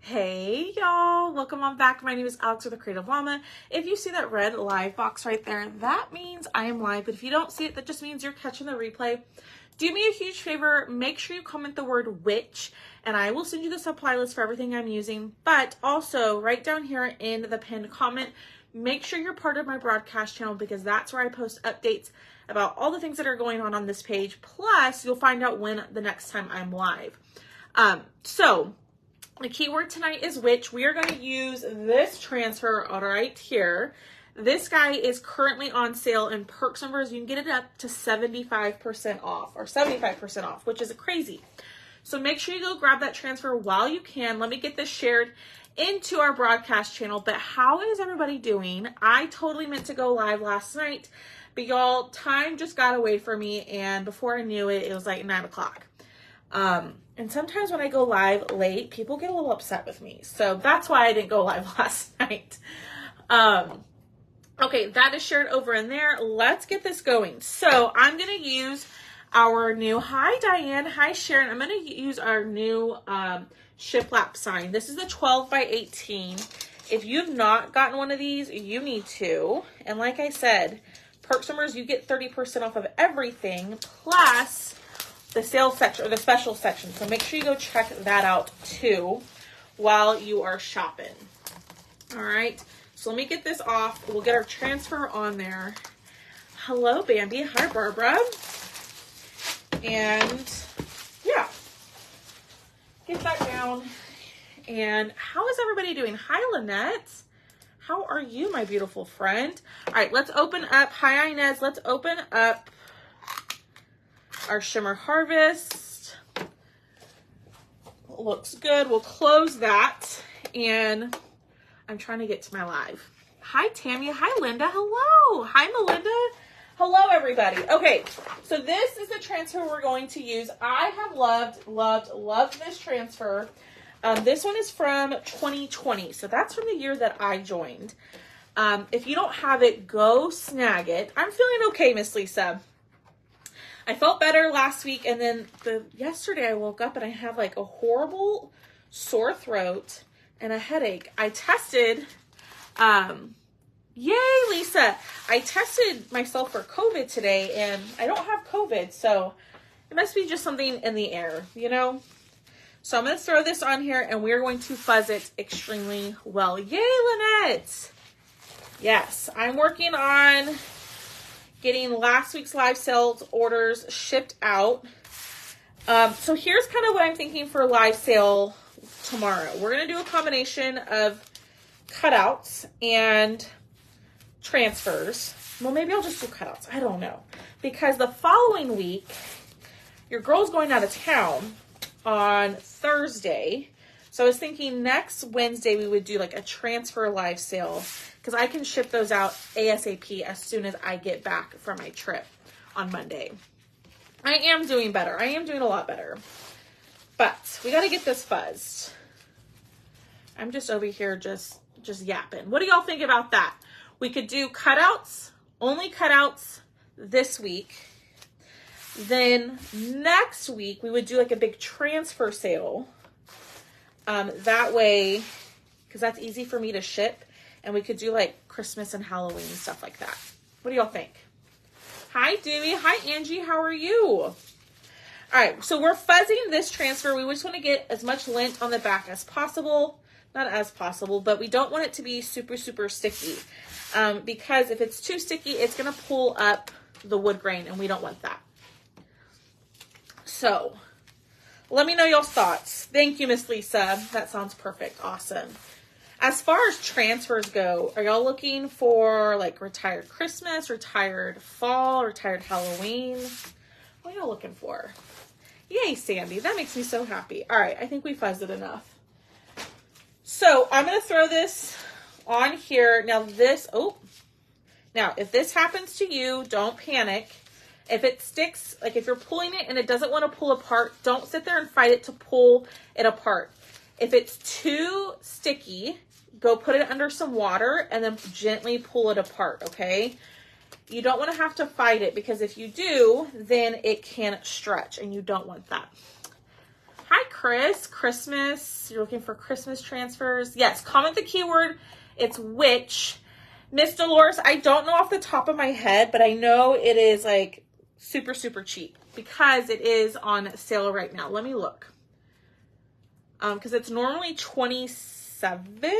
Hey y'all, welcome on back. My name is Alex with The Creative Llama. If you see that red live box right there, that means I am live. But if you don't see it, that just means you're catching the replay. Do me a huge favor, make sure you comment the word witch and I will send you the supply list for everything I'm using. But also right down here in the pinned comment, make sure you're part of my broadcast channel because that's where I post updates about all the things that are going on this page. Plus, you'll find out when the next time I'm live. The keyword tonight is witch. We are going to use this transfer right here. This guy is currently on sale in Perks numbers. You can get it up to 75% off or 75% off, which is crazy. So make sure you go grab that transfer while you can. Let me get this shared into our broadcast channel. But how is everybody doing? I totally meant to go live last night, but y'all, time just got away from me. And before I knew it, it was like 9 o'clock. And sometimes when I go live late, people get a little upset with me. So that's why I didn't go live last night. Okay, that is shared over in there. Let's get this going. So I'm going to use our new, hi Diane, hi Sharon. I'm going to use our new shiplap sign. This is the 12 by 18. If you've not gotten one of these, you need to. And like I said, Perks numbers, you get 30% off of everything, plus the sales section or the special section. So make sure you go check that out too while you are shopping. All right. So let me get this off. We'll get our transfer on there. Hello, Bambi. Hi, Barbara. And yeah, get that down. And how is everybody doing? Hi, Lynette. How are you, my beautiful friend? All right, let's open up. Hi, Inez. Let's open up our Shimmer Harvest. Looks good. We'll close that. And I'm trying to get to my live. Hi, Tammy. Hi, Linda. Hello. Hi, Melinda. Hello, everybody. Okay, so this is the transfer we're going to use. I have loved this transfer. This one is from 2020. So that's from the year that I joined. If you don't have it, go snag it. I'm feeling okay, Miss Lisa. I felt better last week, and then yesterday I woke up and I have like a horrible sore throat and a headache. I tested, yay, Lisa. I tested myself for COVID today, and I don't have COVID, so it must be just something in the air, you know? So I'm going to throw this on here, and we're going to fuzz it extremely well. Yay, Lynette. Yes, I'm working on getting last week's live sales orders shipped out. So here's kind of what I'm thinking for live sale tomorrow. We're going to do a combination of cutouts and transfers. Well, maybe I'll just do cutouts. I don't know. Because the following week, your girl's going out of town on Thursday. So I was thinking next Wednesday we would do like a transfer live sale, because I can ship those out ASAP as soon as I get back from my trip on Monday. I am doing better. I am doing a lot better. But we got to get this fuzzed. I'm just over here just yapping. What do y'all think about that? We could do cutouts, only cutouts this week. Then next week we would do like a big transfer sale. That way, because that's easy for me to ship. And we could do like Christmas and Halloween and stuff like that. What do y'all think? Hi, Dewey. Hi, Angie. How are you? All right. So we're fuzzing this transfer. We just want to get as much lint on the back as possible. Not as possible, but we don't want it to be super, super sticky. Because if it's too sticky, it's going to pull up the wood grain, and we don't want that. So let me know y'all's thoughts. Thank you, Miss Lisa. That sounds perfect. Awesome. As far as transfers go, are y'all looking for like retired Christmas, retired fall, retired Halloween? What are y'all looking for? Yay, Sandy. That makes me so happy. All right. I think we fuzzed it enough. So I'm going to throw this on here. Now if this happens to you, don't panic. If it sticks, like if you're pulling it and it doesn't want to pull apart, don't sit there and fight it to pull it apart. If it's too sticky, go put it under some water and then gently pull it apart, okay? You don't want to have to fight it, because if you do, then it can stretch and you don't want that. Hi, Chris. Christmas. You're looking for Christmas transfers? Yes. Comment the keyword. It's witch. Miss Dolores, I don't know off the top of my head, but I know it is like super, super cheap because it is on sale right now. Let me look. Because it's normally $27,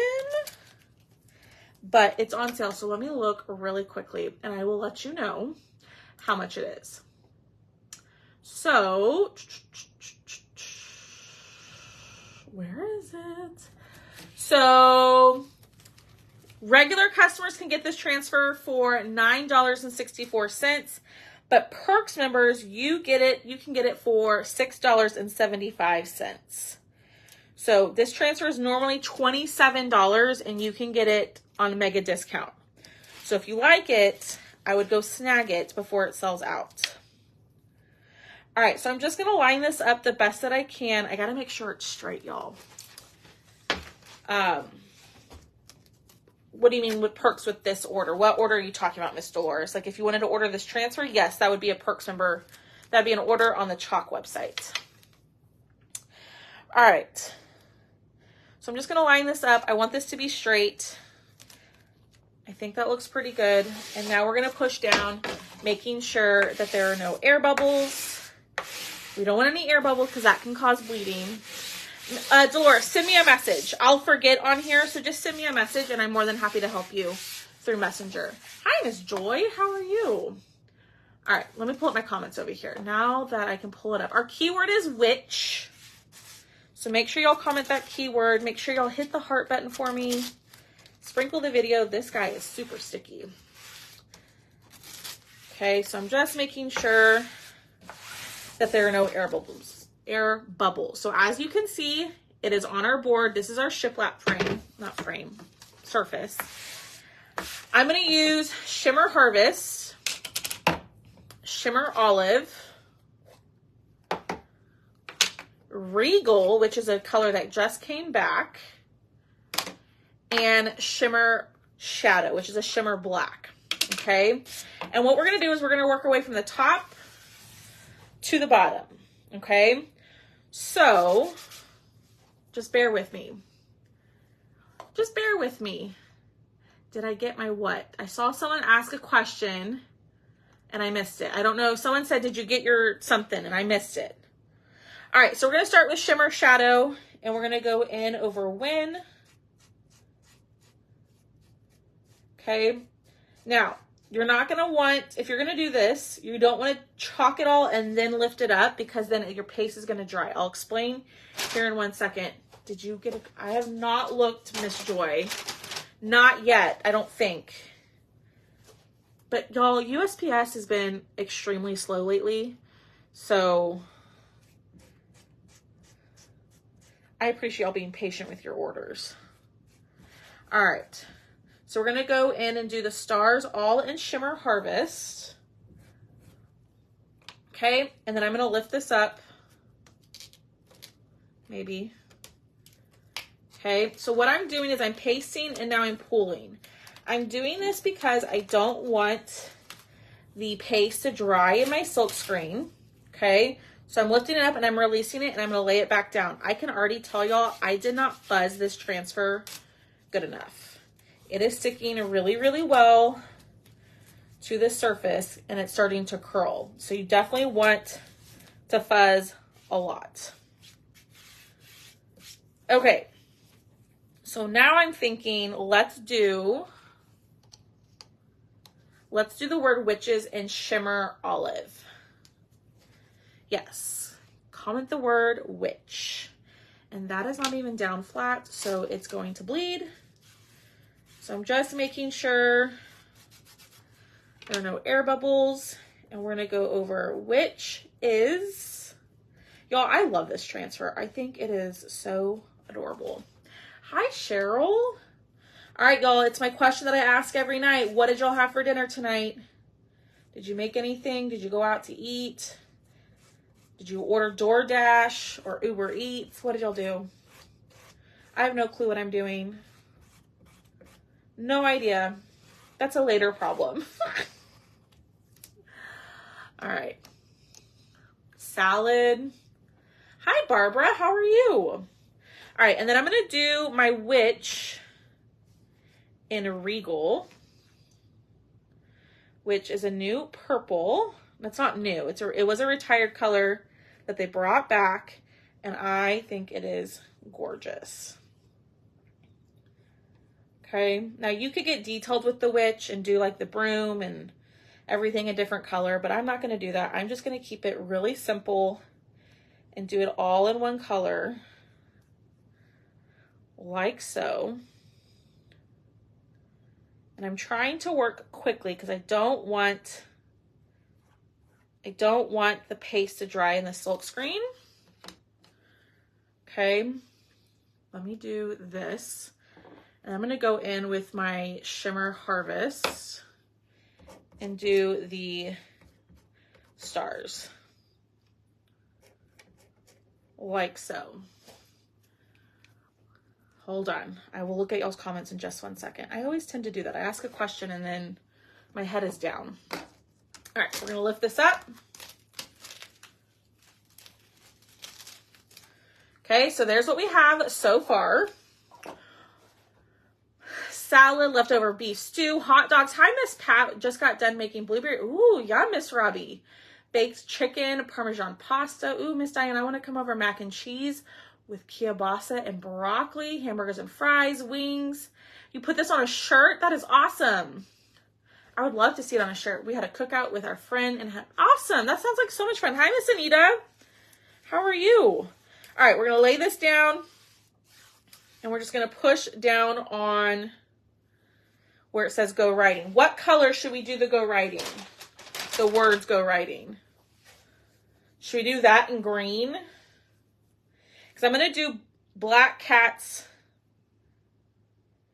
but it's on sale. So let me look really quickly and I will let you know how much it is. So, where is it? So, regular customers can get this transfer for $9.64, but Perks members, you can get it for $6.75. So, this transfer is normally $27 and you can get it on a mega discount. So, if you like it, I would go snag it before it sells out. All right, so I'm just going to line this up the best that I can. I got to make sure it's straight, y'all. What do you mean with Perks with this order? What order are you talking about, Miss Dolores? Like if you wanted to order this transfer, yes, that would be a Perks member. That'd be an order on the Chalk website. All right. So I'm just going to line this up. I want this to be straight. I think that looks pretty good. And now we're going to push down, making sure that there are no air bubbles. We don't want any air bubbles because that can cause bleeding. Dolores, send me a message. I'll forget on here, so just send me a message and I'm more than happy to help you through Messenger. Hi, Miss Joy. How are you? All right, let me pull up my comments over here. Now that I can pull it up. Our keyword is witch. So make sure y'all comment that keyword. Make sure y'all hit the heart button for me. Sprinkle the video. This guy is super sticky. Okay, so I'm just making sure that there are no air bubbles. So as you can see, it is on our board. This is our shiplap surface. I'm going to use Shimmer Harvest, Shimmer Olive, Regal, which is a color that just came back, and Shimmer Shadow, which is a shimmer black. Okay. And what we're going to do is we're going to work our way from the top to the bottom. Okay. So just bear with me. Just bear with me. Did I get my what? I saw someone ask a question and I missed it. I don't know. Someone said, did you get your something? And I missed it. All right. So we're going to start with Shimmer Shadow and we're going to go in over Win. Okay. Now, you're not going to want, if you're going to do this, you don't want to chalk it all and then lift it up because then your paste is going to dry. I'll explain here in 1 second. Did you get I have not looked, Miss Joy. Not yet, I don't think. But y'all, USPS has been extremely slow lately. So I appreciate y'all being patient with your orders. All right. So we're going to go in and do the stars all in Shimmer Harvest. Okay. And then I'm going to lift this up. Maybe. Okay. So what I'm doing is I'm pasting and now I'm pulling. I'm doing this because I don't want the paste to dry in my silk screen. Okay. So I'm lifting it up and I'm releasing it and I'm going to lay it back down. I can already tell y'all I did not fuzz this transfer good enough. It is sticking really, really well to the surface and it's starting to curl. So you definitely want to fuzz a lot. Okay. So now I'm thinking, let's do the word witches in Shimmer Olive. Yes. Comment the word witch. And that is not even down flat, so it's going to bleed. So I'm just making sure there are no air bubbles. And we're going to go over which is, y'all, I love this transfer. I think it is so adorable. Hi, Cheryl. All right, y'all, it's my question that I ask every night. What did y'all have for dinner tonight? Did you make anything? Did you go out to eat? Did you order DoorDash or Uber Eats? What did y'all do? I have no clue what I'm doing. No idea. That's a later problem. All right. Salad. Hi, Barbara. How are you? All right, and then I'm going to do my witch in Regal, which is a new purple. That's not new. It was a retired color that they brought back, and I think it is gorgeous. Okay, now you could get detailed with the witch and do like the broom and everything a different color, but I'm not going to do that. I'm just going to keep it really simple and do it all in one color, like so. And I'm trying to work quickly because I don't want the paste to dry in the silk screen. Okay, let me do this. And I'm going to go in with my Shimmer Harvest and do the stars, like so. Hold on. I will look at y'all's comments in just 1 second. I always tend to do that. I ask a question and then my head is down. All right, we're going to lift this up. Okay, so there's what we have so far. Salad, leftover beef stew, hot dogs. Hi, Miss Pat. Just got done making blueberry. Ooh, yeah, Miss Robbie. Baked chicken, Parmesan pasta. Ooh, Miss Diane, I want to come over mac and cheese with kielbasa and broccoli, hamburgers and fries, wings. You put this on a shirt? That is awesome. I would love to see it on a shirt. We had a cookout with our friend and had, awesome. That sounds like so much fun. Hi, Miss Anita. How are you? All right, we're going to lay this down and we're just going to push down on where it says go writing. What color should we do the go writing? The words go writing. Should we do that in green? Because I'm going to do black cats.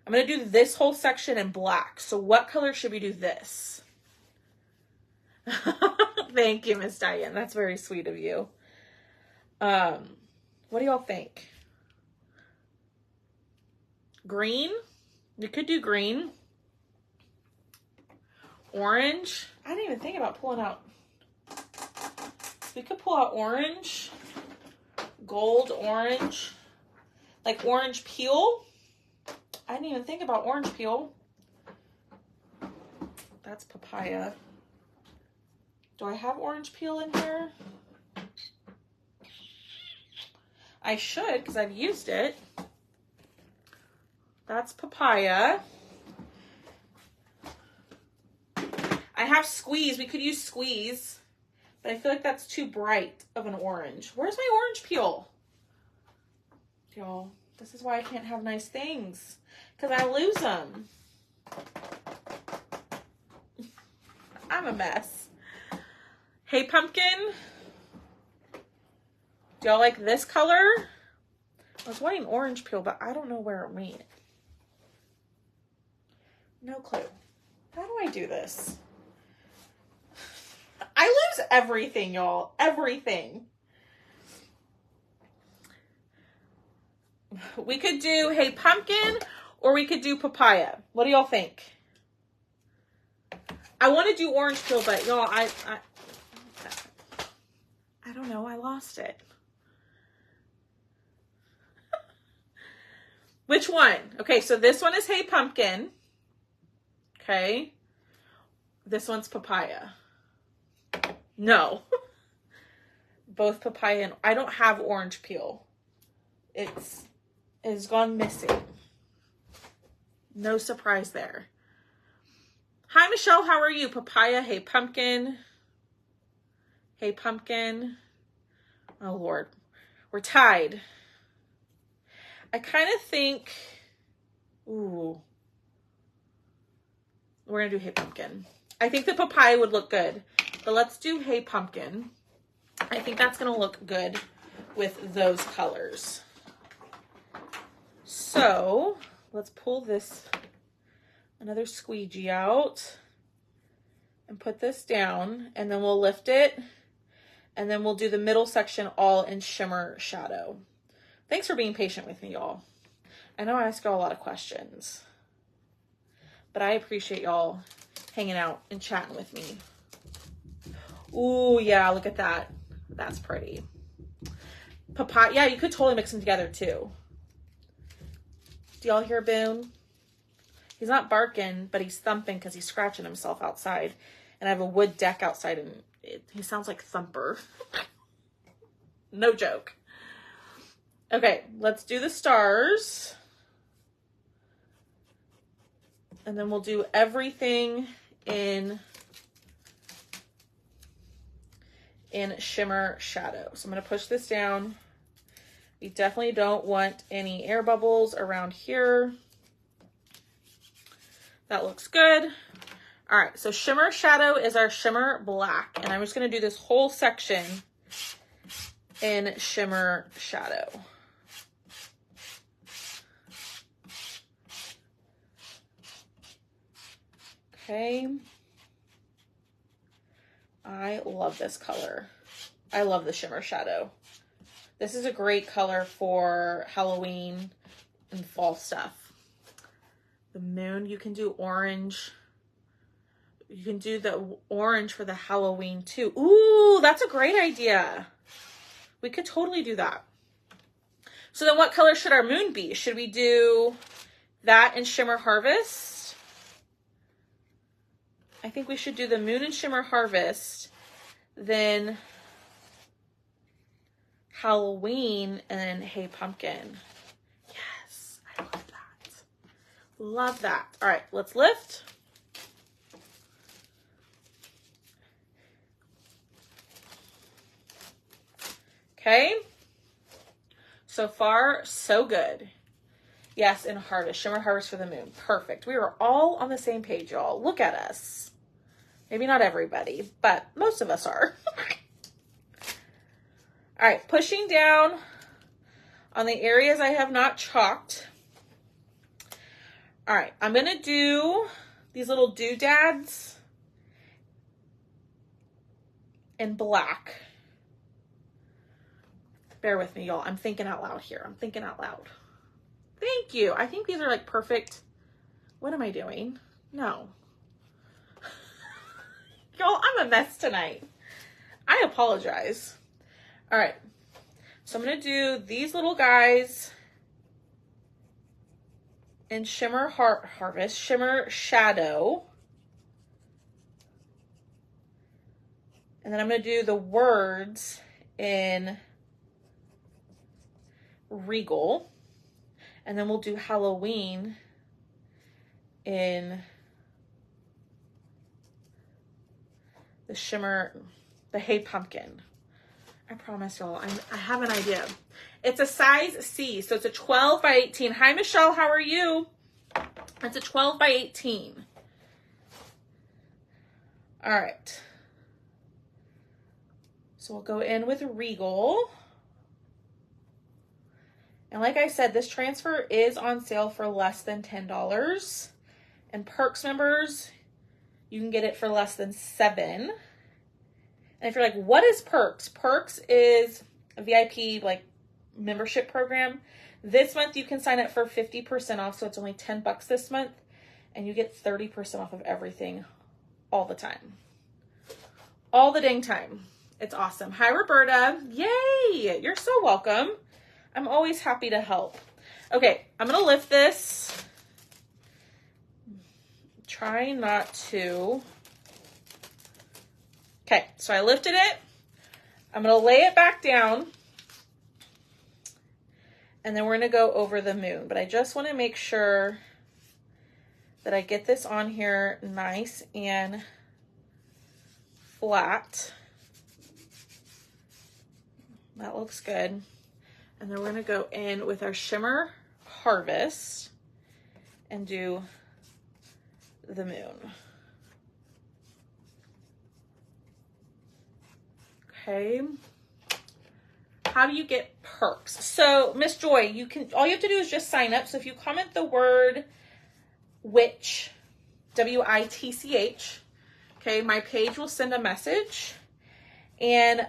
I'm going to do this whole section in black. So what color should we do this? Thank you, Miss Diane. That's very sweet of you. What do y'all think? Green? We could do green. Orange. I didn't even think about pulling out. We could pull out orange. Gold orange. Like orange peel. I didn't even think about orange peel. That's papaya. Do I have orange peel in here? I should, because I've used it. That's papaya. I have squeeze. We could use squeeze. But I feel like that's too bright of an orange. Where's my orange peel? Y'all, this is why I can't have nice things. Because I lose them. I'm a mess. Hey, pumpkin. Do y'all like this color? I was wanting orange peel, but I don't know where it went. No clue. How do I do this? I lose everything, y'all. Everything. We could do Hey Pumpkin, or we could do papaya. What do y'all think? I want to do orange peel, but y'all, I don't know. I lost it. Which one? Okay, so this one is Hey Pumpkin. Okay. This one's papaya. No. Both papaya and I don't have orange peel. It's gone missing. No surprise there. Hi, Michelle. How are you? Papaya. Hey, pumpkin. Hey, pumpkin. Oh, Lord. We're tied. I kind of think, ooh, we're going to do Hey Pumpkin. I think the papaya would look good, but let's do Hey Pumpkin. I think that's going to look good with those colors. So let's pull this, another squeegee out and put this down, and then we'll lift it, and then we'll do the middle section all in shimmer shadow. Thanks for being patient with me, y'all. I know I ask y'all a lot of questions, but I appreciate y'all hanging out and chatting with me. Ooh, yeah, look at that. That's pretty. papaya. Yeah, you could totally mix them together too. Do y'all hear Boone? He's not barking, but he's thumping because he's scratching himself outside. And I have a wood deck outside, and he sounds like Thumper. No joke. Okay, let's do the stars. And then we'll do everything in Shimmer Shadow. So I'm going to push this down. We definitely don't want any air bubbles around here. That looks good. All right, so Shimmer Shadow is our Shimmer Black. And I'm just going to do this whole section in Shimmer Shadow. Okay. I love this color. I love the Shimmer Shadow. This is a great color for Halloween and fall stuff. The moon, you can do orange. You can do the orange for the Halloween too. Ooh, that's a great idea. We could totally do that. So then what color should our moon be? Should we do that in Shimmer Harvest? I think we should do the moon in Shimmer Harvest, then Halloween, and then Hey Pumpkin. Yes, I love that. Love that. All right, let's lift. Okay. So far, so good. Yes, in Harvest. Shimmer Harvest for the moon. Perfect. We are all on the same page, y'all. Look at us. Maybe not everybody, but most of us are. All right, pushing down on the areas I have not chalked. All right, I'm going to do these little doodads in black. Bear with me, y'all. I'm thinking out loud here. I'm thinking out loud. Thank you. I think these are like perfect. What am I doing? No. Y'all, I'm a mess tonight. I apologize. All right. So I'm going to do these little guys in Shimmer Harvest, Shimmer Shadow. And then I'm going to do the words in Regal. And then we'll do Halloween in the Shimmer, the Hey Pumpkin. I promise y'all, I have an idea. It's a size C, so it's a 12 by 18. Hi, Michelle, how are you? It's a 12 by 18. All right. So we'll go in with Regal. And like I said, this transfer is on sale for less than $10. And Perks members, you can get it for less than $7. And if you're like, what is Perks? Perks is a VIP like membership program. This month you can sign up for 50% off, so it's only $10 this month. And you get 30% off of everything all the time. All the dang time. It's awesome. Hi, Roberta. Yay! You're so welcome. I'm always happy to help. Okay, I'm going to lift this. Try not to. Okay, so I lifted it. I'm going to lay it back down. And then we're going to go over the moon. But I just want to make sure that I get this on here nice and flat. That looks good. And then we're going to go in with our Shimmer Harvest and do the moon. Okay. How do you get Perks? So, Miss Joy, all you have to do is just sign up. So if you comment the word witch, W-I-T-C-H, okay, my page will send a message. And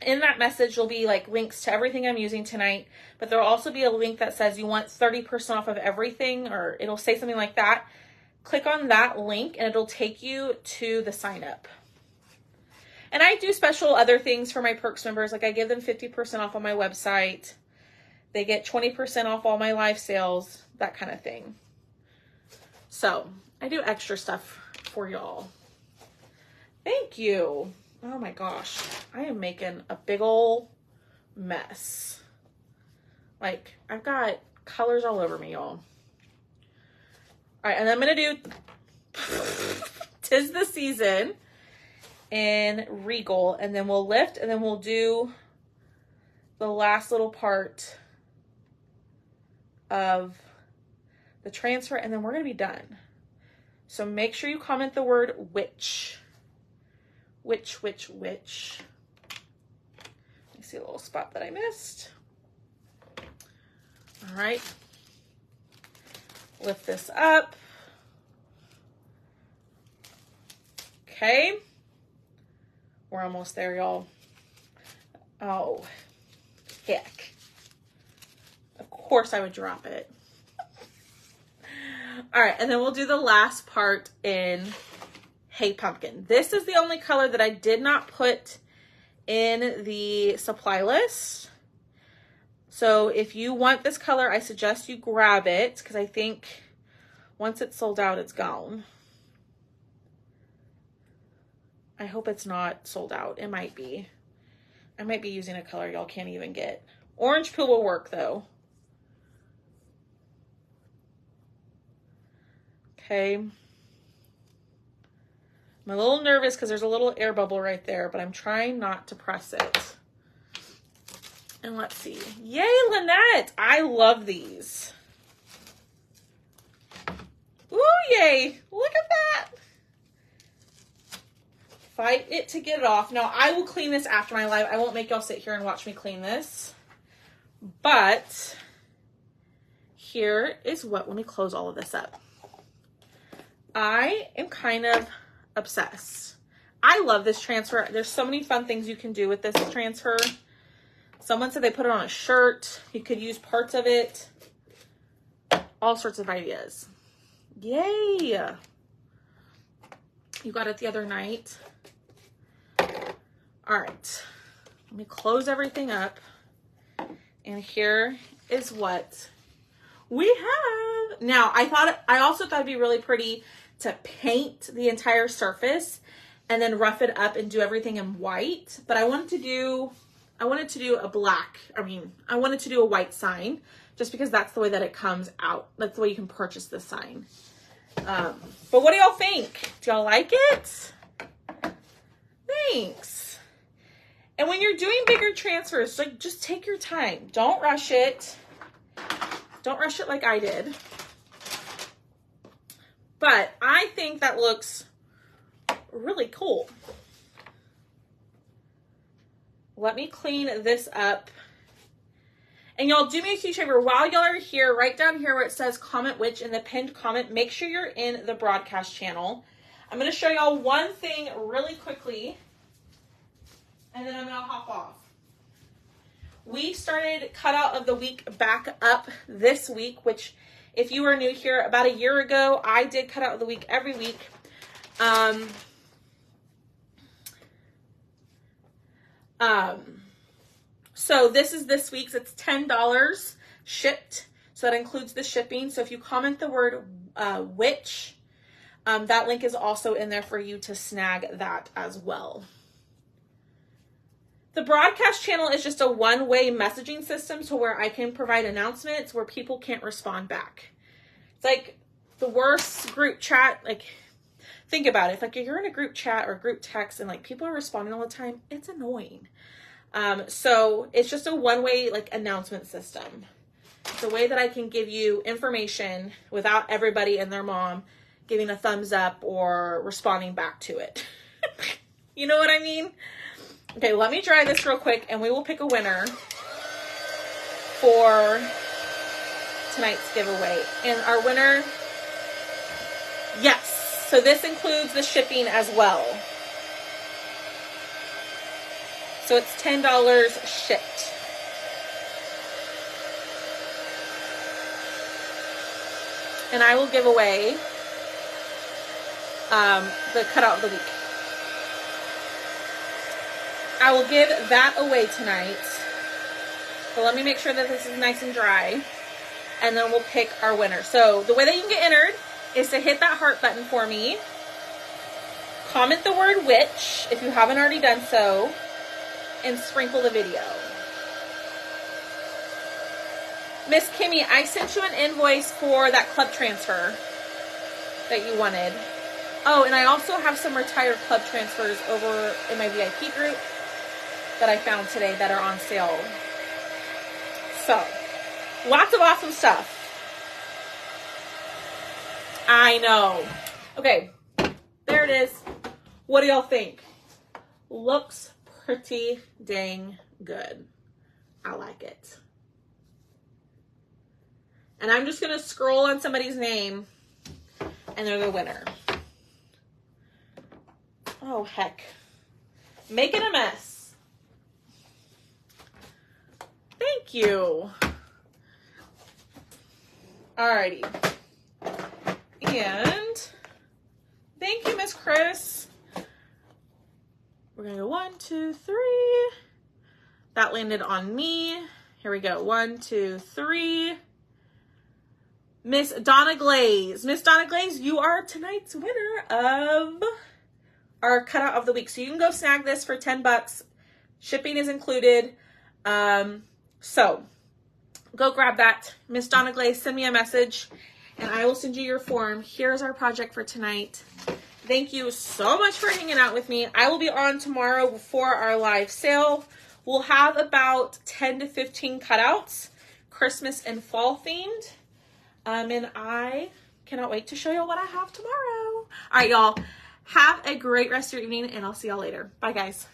in that message, there'll be like links to everything I'm using tonight, but there'll also be a link that says you want 30% off of everything, or it'll say something like that. Click on that link and it'll take you to the sign up. And I do special other things for my Perks members. Like I give them 50% off on my website. They get 20% off all my live sales, that kind of thing. So I do extra stuff for y'all. Thank you. Oh my gosh. I am making a big ol' mess. Like I've got colors all over me, y'all. All right, and I'm going to do 'Tis the Season in Regal, and then we'll lift, and then we'll do the last little part of the transfer, and then we're going to be done. So make sure you comment the word witch. Witch. Let me see a little spot that I missed. All right. Lift this up. Okay. We're almost there, y'all. Oh, heck. Of course I would drop it. All right, and then we'll do the last part in Hey Pumpkin. This is the only color that I did not put in the supply list. So if you want this color, I suggest you grab it because I think once it's sold out, it's gone. I hope it's not sold out. It might be. I might be using a color y'all can't even get. Orange Peel will work though. Okay. I'm a little nervous because there's a little air bubble right there, but I'm trying not to press it. And let's see. Yay, Lynette! I love these. Ooh, yay! Look at that! Fight it to get it off. Now, I will clean this after my live. I won't make y'all sit here and watch me clean this. But here is what, let me close all of this up. I am kind of obsessed. I love this transfer. There's so many fun things you can do with this transfer. Someone said they put it on a shirt. You could use parts of it. All sorts of ideas. Yay! You got it the other night. All right. Let me close everything up. And here is what we have. Now, I also thought it'd be really pretty to paint the entire surface and then rough it up and do everything in white. But I wanted to do a white sign just because that's the way that it comes out. That's the way you can purchase this sign. But what do y'all think? Do y'all like it? Thanks. And when you're doing bigger transfers, like just take your time. Don't rush it. Don't rush it like I did. But I think that looks really cool. Let me clean this up. And y'all do me a huge favor. While y'all are here, right down here where it says comment which in the pinned comment, make sure you're in the broadcast channel. I'm going to show y'all one thing really quickly. And then I'm going to hop off. We started Cutout of the Week back up this week, which if you are new here, about a year ago, I did Cutout of the Week every week. So this is this week's. It's $10 shipped. So that includes the shipping. So if you comment the word witch, that link is also in there for you to snag that as well. The broadcast channel is just a one-way messaging system to where I can provide announcements where people can't respond back. It's like the worst group chat. Like, think about it. If like you're in a group chat or group text and like people are responding all the time, it's annoying. So it's just a one-way like announcement system. It's a way that I can give you information without everybody and their mom giving a thumbs up or responding back to it. You know what I mean? Okay, let me dry this real quick and we will pick a winner for tonight's giveaway. And our winner, yes. So this includes the shipping as well. So it's $10 shipped. And I will give away the Cutout of the Week. I will give that away tonight. But let me make sure that this is nice and dry. And then we'll pick our winner. So the way that you can get entered is to hit that heart button for me. Comment the word witch if you haven't already done so. And sprinkle the video. Miss Kimmy, I sent you an invoice for that club transfer that you wanted. Oh, and I also have some retired club transfers over in my VIP group that I found today that are on sale. So, lots of awesome stuff. I know. Okay, there it is. What do y'all think? Looks pretty dang good. I like it. And I'm just going to scroll on somebody's name and they're the winner. Oh, heck. Making a mess. Thank you. Alrighty. And thank you, Miss Chris. We're going to go 1, 2, 3. That landed on me. Here we go. 1, 2, 3. Miss Donna Glaze. Miss Donna Glaze, you are tonight's winner of our cutout of the week. So you can go snag this for $10. Shipping is included. So go grab that. Miss Donna Glaze, send me a message and I will send you your form. Here's our project for tonight. Thank you so much for hanging out with me. I will be on tomorrow for our live sale. We'll have about 10 to 15 cutouts, Christmas and fall themed. And I cannot wait to show y'all what I have tomorrow. All right, y'all. Have a great rest of your evening, and I'll see y'all later. Bye, guys.